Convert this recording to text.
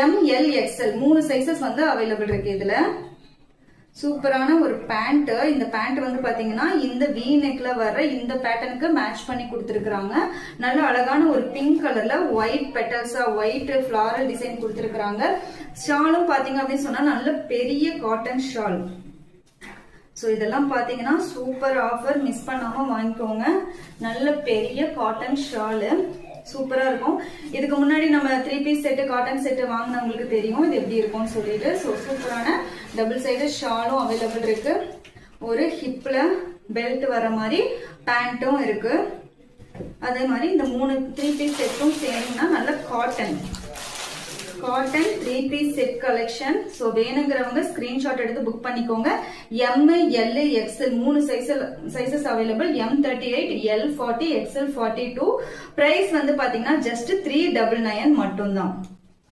MLXL 3 sizes வந்து available இருக்கு இதுல. சூப்பரான ஒரு பேண்ட். இந்த பேண்ட் வந்து பாத்தீங்கன்னா இந்த V நெக்ல வர்ற இந்த பேட்டர்னுக்கு மேட்ச் பண்ணி கொடுத்துருக்காங்க. நல்ல அழகான ஒரு பிங்க் கலர்ல ஒயிட் பெட்டல்ஸா ஒயிட் ஃபிளாரல் டிசைன் கொடுத்துருக்காங்க. ஷாலும் பாத்தீங்க அப்படின்னு சொன்னா நல்ல பெரிய காட்டன் ஷால். சோ இதெல்லாம் பாத்தீங்கன்னா சூப்பர் ஆஃபர், மிஸ் பண்ணாம வாங்கிக்கோங்க. நல்ல பெரிய காட்டன் ஷாலு சூப்பரா இருக்கும். இதுக்கு முன்னாடி நம்ம 3 பீஸ் செட் காட்டன் செட் வாங்கினவங்களுக்கு தெரியும் இது எப்படி இருக்கும்னு சொல்லிட்டு. சோ சூப்பரான டபுள் சைடு ஷாலும் அவைலபிள் இருக்கு. ஒரு ஹிப்ல பெல்ட் வர மாதிரி பேண்ட்டும் இருக்கு. அதே மாதிரி இந்த 3 பீஸ் செட்டும் சேரும்னா நல்ல cotton 3 piece set collection. So வேணுங்கிறவங்க ஸ்கிரீன்ஷாட் எடுத்து புக் பண்ணிக்கோங்க. MLXL 3 sizes available. M38, L40, XL42. Price வந்து பாத்தீங்கன்னா ஜஸ்ட் 399 மட்டும்தான்.